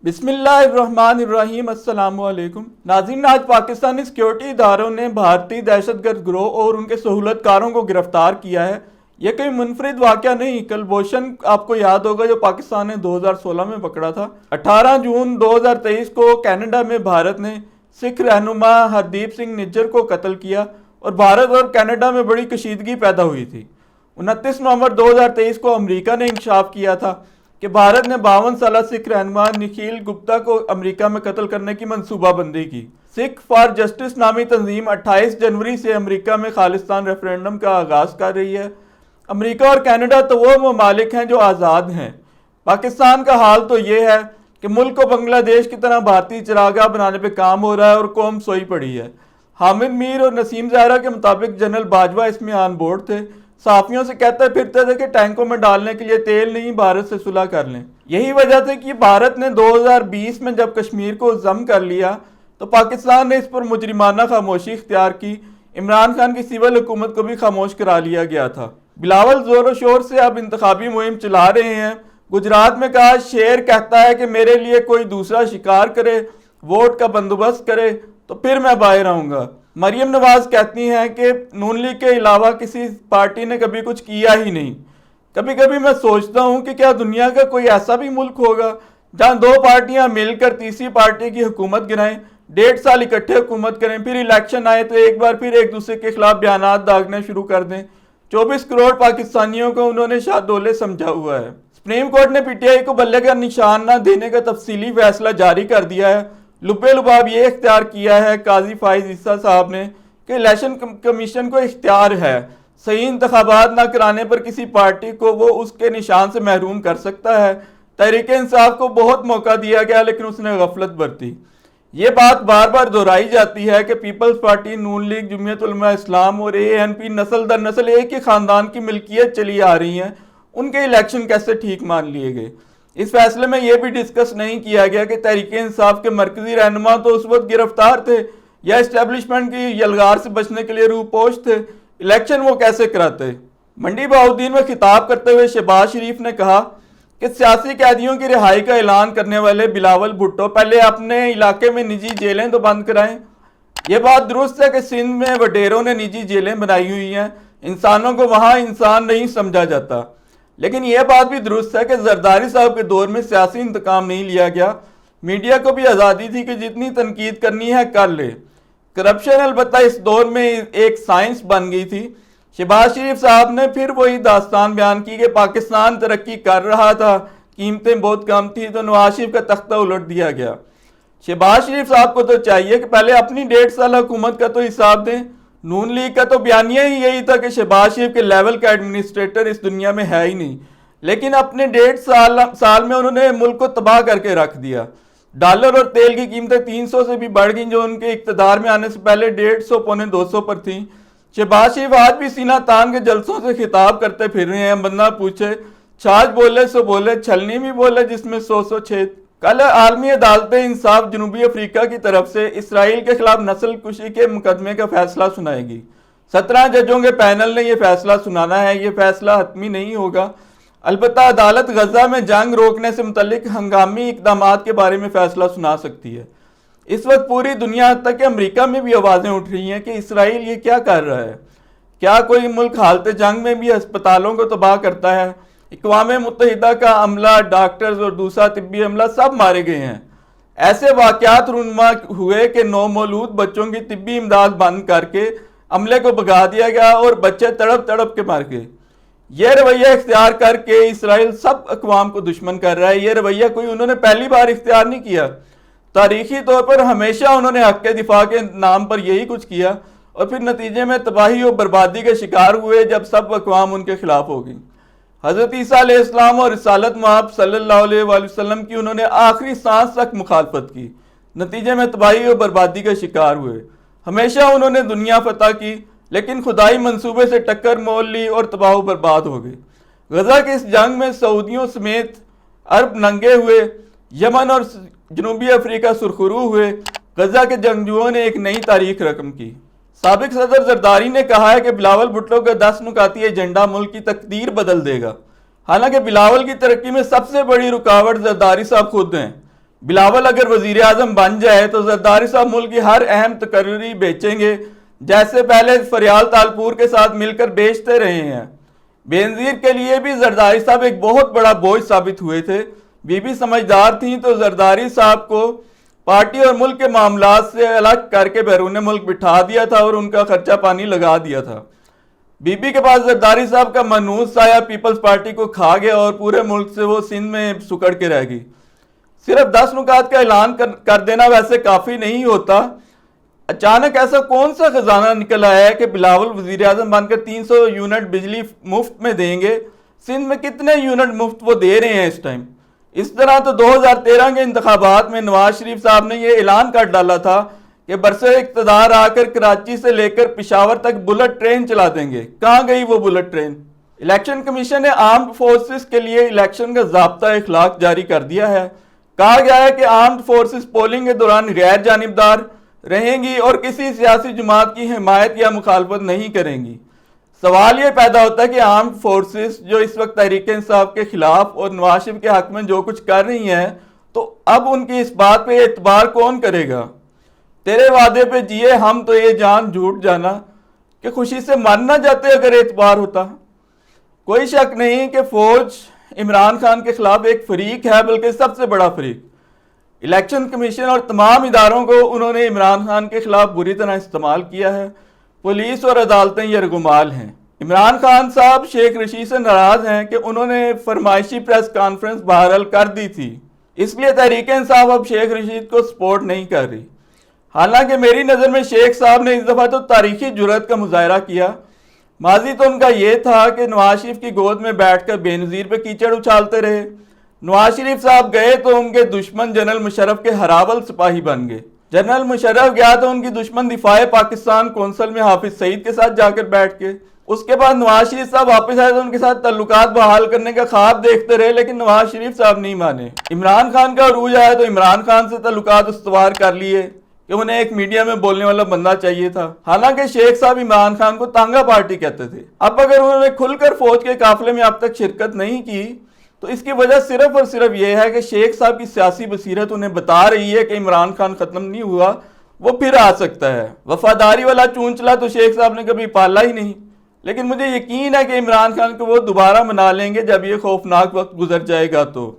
بسم اللہ الرحمن الرحیم۔ السلام علیکم ناظرین، آج پاکستانی سیکیورٹی اداروں نے بھارتی دہشت گرد گروہ اور ان کے سہولت کاروں کو گرفتار کیا ہے۔ یہ کوئی منفرد واقعہ نہیں، کلبھوشن آپ کو یاد ہوگا جو پاکستان نے 2016 میں پکڑا تھا۔ 18 جون 2023 کو کینیڈا میں بھارت نے سکھ رہنما ہردیپ سنگھ نجر کو قتل کیا اور بھارت اور کینیڈا میں بڑی کشیدگی پیدا ہوئی تھی۔ 29 نومبر 2023 کو امریکہ نے انکشاف کیا تھا کہ بھارت نے 52 سالہ سکھ رہنما نکھیل گپتا کو امریکہ میں قتل کرنے کی منصوبہ بندی کی۔ سکھ فار جسٹس نامی تنظیم 28 جنوری سے امریکہ میں خالصتان ریفرینڈم کا آغاز کر رہی ہے۔ امریکہ اور کینیڈا تو وہ ممالک ہیں جو آزاد ہیں۔ پاکستان کا حال تو یہ ہے کہ ملک کو بنگلہ دیش کی طرح بھارتی چراگاہ بنانے پہ کام ہو رہا ہے اور قوم سوئی پڑی ہے۔ حامد میر اور نسیم زہرا کے مطابق جنرل باجوہ اس میں آن بورڈ تھے، صحافیوں سے کہتے پھرتے تھے کہ ٹینکوں میں ڈالنے کے لیے تیل نہیں، بھارت سے صلح کر لیں۔ یہی وجہ تھی کہ بھارت نے 2020 میں جب کشمیر کو ضم کر لیا تو پاکستان نے اس پر مجرمانہ خاموشی اختیار کی۔ عمران خان کی سول حکومت کو بھی خاموش کرا لیا گیا تھا۔ بلاول زور و شور سے اب انتخابی مہم چلا رہے ہیں۔ گجرات میں کہا شیر کہتا ہے کہ میرے لیے کوئی دوسرا شکار کرے، ووٹ کا بندوبست کرے تو پھر میں باہر آؤں گا۔ مریم نواز کہتی ہیں کہ نون لیگ کے علاوہ کسی پارٹی نے کبھی کچھ کیا ہی نہیں۔ کبھی کبھی میں سوچتا ہوں کہ کیا دنیا کا کوئی ایسا بھی ملک ہوگا جہاں دو پارٹیاں مل کر تیسری پارٹی کی حکومت گرائیں، 1.5 سال اکٹھے حکومت کریں، پھر الیکشن آئے تو ایک بار پھر ایک دوسرے کے خلاف بیانات داغنے شروع کر دیں۔ 24 کروڑ پاکستانیوں کو انہوں نے شاہ دولے سمجھا ہوا ہے۔ سپریم کورٹ نے پی ٹی آئی کو بلے کا نشان نہ دینے کا تفصیلی فیصلہ جاری کر دیا ہے۔ لبے لباب یہ اختیار کیا ہے قاضی فائز عیسیٰ صاحب نے کہ الیکشن کمیشن کو اختیار ہے صحیح انتخابات نہ کرانے پر کسی پارٹی کو وہ اس کے نشان سے محروم کر سکتا ہے۔ تحریک انصاف کو بہت موقع دیا گیا لیکن اس نے غفلت برتی۔ یہ بات بار بار دہرائی جاتی ہے کہ پیپلز پارٹی، نون لیگ، جمعیت علماء اسلام اور اے این پی نسل در نسل ایک ہی خاندان کی ملکیت چلی آ رہی ہیں، ان کے الیکشن کیسے ٹھیک مان لیے گئے۔ اس فیصلے میں یہ بھی ڈسکس نہیں کیا گیا کہ تحریک انصاف کے مرکزی رہنما تو اس وقت گرفتار تھے یا اسٹیبلشمنٹ کی یلغار سے بچنے کے لیے روپوش تھے، الیکشن وہ کیسے کراتے۔ منڈی بہاؤالدین میں خطاب کرتے ہوئے شہباز شریف نے کہا کہ سیاسی قیدیوں کی رہائی کا اعلان کرنے والے بلاول بھٹو پہلے اپنے علاقے میں نجی جیلیں تو بند کرائیں۔ یہ بات درست ہے کہ سندھ میں وڈیروں نے نجی جیلیں بنائی ہوئی ہیں، انسانوں کو وہاں انسان نہیں سمجھا جاتا، لیکن یہ بات بھی درست ہے کہ زرداری صاحب کے دور میں سیاسی انتقام نہیں لیا گیا۔ میڈیا کو بھی آزادی تھی کہ جتنی تنقید کرنی ہے کر لے۔ کرپشن البتہ اس دور میں ایک سائنس بن گئی تھی۔ شہباز شریف صاحب نے پھر وہی داستان بیان کی کہ پاکستان ترقی کر رہا تھا، قیمتیں بہت کم تھی تو نواز شریف کا تختہ الٹ دیا گیا۔ شہباز شریف صاحب کو تو چاہیے کہ پہلے اپنی 1.5 سال حکومت کا تو حساب دیں۔ نون لیگ کا تو بیانیہ ہی یہی تھا کہ شہباز شریف کے لیول کا ایڈمنسٹریٹر اس دنیا میں ہے ہی نہیں، لیکن اپنے 1.5 سال میں انہوں نے ملک کو تباہ کر کے رکھ دیا۔ ڈالر اور تیل کی قیمتیں 300 سے بھی بڑھ گئیں جو ان کے اقتدار میں آنے سے پہلے 150 پونے 200 پر تھیں۔ شہباز شریف آج بھی سینہ تان کے جلسوں سے خطاب کرتے پھر رہے ہیں، بندہ پوچھے چھاچ بولے سو بولے، چھلنی بھی بولے جس میں 100 چھید۔ کل عالمی عدالت انصاف جنوبی افریقہ کی طرف سے اسرائیل کے خلاف نسل کشی کے مقدمے کا فیصلہ سنائے گی۔ 17 ججوں کے پینل نے یہ فیصلہ سنانا ہے۔ یہ فیصلہ حتمی نہیں ہوگا، البتہ عدالت غزہ میں جنگ روکنے سے متعلق ہنگامی اقدامات کے بارے میں فیصلہ سنا سکتی ہے۔ اس وقت پوری دنیا تک کہ امریکہ میں بھی آوازیں اٹھ رہی ہیں کہ اسرائیل یہ کیا کر رہا ہے۔ کیا کوئی ملک حالت جنگ میں بھی ہسپتالوں کو تباہ کرتا ہے؟ اقوام متحدہ کا عملہ، ڈاکٹرز اور دوسرا طبی عملہ سب مارے گئے ہیں۔ ایسے واقعات رونما ہوئے کہ نومولود بچوں کی طبی امداد بند کر کے عملے کو بھگا دیا گیا اور بچے تڑپ تڑپ کے مر گئے۔ یہ رویہ اختیار کر کے اسرائیل سب اقوام کو دشمن کر رہا ہے۔ یہ رویہ کوئی انہوں نے پہلی بار اختیار نہیں کیا، تاریخی طور پر ہمیشہ انہوں نے حق کے دفاع کے نام پر یہی کچھ کیا اور پھر نتیجے میں تباہی اور بربادی کے شکار ہوئے جب سب اقوام ان کے خلاف ہو گئی۔ حضرت عیسیٰ علیہ السلام اور رسالت مآب صلی اللہ علیہ وآلہ وسلم کی انہوں نے آخری سانس تک مخالفت کی، نتیجے میں تباہی اور بربادی کا شکار ہوئے۔ ہمیشہ انہوں نے دنیا فتح کی لیکن خدائی منصوبے سے ٹکر مول لی اور تباہ و برباد ہو گئی۔ غزہ کے اس جنگ میں سعودیوں سمیت عرب ننگے ہوئے، یمن اور جنوبی افریقہ سرخرو ہوئے۔ غزہ کے جنگجوؤں نے ایک نئی تاریخ رقم کی۔ سابق صدر زرداری نے کہا ہے کہ بلاول بھٹو کا 10 نکاتی ایجنڈا ملک کی تقدیر بدل دے گا، حالانکہ بلاول کی ترقی میں سب سے بڑی رکاوٹ زرداری صاحب خود ہیں۔ بلاول اگر وزیر اعظم بن جائے تو زرداری صاحب ملک کی ہر اہم تقرری بیچیں گے، جیسے پہلے فریال تالپور کے ساتھ مل کر بیچتے رہے ہیں۔ بینظیر کے لیے بھی زرداری صاحب ایک بہت بڑا بوجھ ثابت ہوئے تھے۔ بی بی سمجھدار تھیں تو زرداری صاحب کو پارٹی اور ملک کے معاملات سے الگ کر کے بیرون ملک بٹھا دیا تھا اور ان کا خرچہ پانی لگا دیا تھا۔ بی بی کے پاس زرداری صاحب کا منحوس سایہ پیپلز پارٹی کو کھا گیا اور پورے ملک سے وہ سندھ میں سکڑ کے رہ گئی۔ صرف 10 نکات کا اعلان کر دینا ویسے کافی نہیں ہوتا۔ اچانک ایسا کون سا خزانہ نکل آیا ہے کہ بلاول وزیر اعظم بن کر 300 یونٹ بجلی مفت میں دیں گے؟ سندھ میں کتنے یونٹ مفت وہ دے رہے ہیں اس ٹائم؟ اس طرح تو 2013 کے انتخابات میں نواز شریف صاحب نے یہ اعلان کر ڈالا تھا کہ برسر اقتدار آ کر کراچی سے لے کر پشاور تک بلٹ ٹرین چلا دیں گے۔ کہاں گئی وہ بلٹ ٹرین؟ الیکشن کمیشن نے آرمڈ فورسز کے لیے الیکشن کا ضابطہ اخلاق جاری کر دیا ہے۔ کہا گیا ہے کہ آرمڈ فورسز پولنگ کے دوران غیر جانبدار رہیں گی اور کسی سیاسی جماعت کی حمایت یا مخالفت نہیں کریں گی۔ سوال یہ پیدا ہوتا ہے کہ آرمڈ فورسز جو اس وقت تحریک انصاف کے خلاف اور نواز شریف کے حق میں جو کچھ کر رہی ہیں، تو اب ان کی اس بات پہ اعتبار کون کرے گا؟ تیرے وعدے پہ جیے ہم تو یہ جان جھوٹ جانا کہ خوشی سے مر نہ جاتے اگر اعتبار ہوتا۔ کوئی شک نہیں کہ فوج عمران خان کے خلاف ایک فریق ہے، بلکہ سب سے بڑا فریق۔ الیکشن کمیشن اور تمام اداروں کو انہوں نے عمران خان کے خلاف بری طرح استعمال کیا ہے۔ پولیس اور عدالتیں یرغمال ہیں۔ عمران خان صاحب شیخ رشید سے ناراض ہیں کہ انہوں نے فرمائشی پریس کانفرنس بہرحال کر دی تھی، اس لیے تحریک انصاف اب شیخ رشید کو سپورٹ نہیں کر رہی۔ حالانکہ میری نظر میں شیخ صاحب نے اس دفعہ تو تاریخی جرأت کا مظاہرہ کیا۔ ماضی تو ان کا یہ تھا کہ نواز شریف کی گود میں بیٹھ کر بے نظیر پہ کیچڑ اچھالتے رہے۔ نواز شریف صاحب گئے تو ان کے دشمن جنرل مشرف کے ہراول سپاہی بن گئے۔ جنرل مشرف گیا تو ان کی دشمن دفاع پاکستان کونسل میں حافظ سعید کے ساتھ جا کر بیٹھ کے۔ اس کے بعد نواز شریف صاحب واپس آئے تو ان کے ساتھ تعلقات بحال کرنے کا خواب دیکھتے رہے، لیکن نواز شریف صاحب نہیں مانے۔ عمران خان کا عروج آیا تو عمران خان سے تعلقات استوار کر لیے کہ انہیں ایک میڈیا میں بولنے والا بندہ چاہیے تھا۔ حالانکہ شیخ صاحب عمران خان کو تانگا پارٹی کہتے تھے۔ اب اگر انہوں نے کھل کر فوج کے قافلے میں اب تک شرکت نہیں کی تو اس کی وجہ صرف اور صرف یہ ہے کہ شیخ صاحب کی سیاسی بصیرت انہیں بتا رہی ہے کہ عمران خان ختم نہیں ہوا، وہ پھر آ سکتا ہے۔ وفاداری والا چونچلا تو شیخ صاحب نے کبھی پالا ہی نہیں، لیکن مجھے یقین ہے کہ عمران خان کو وہ دوبارہ منا لیں گے جب یہ خوفناک وقت گزر جائے گا تو۔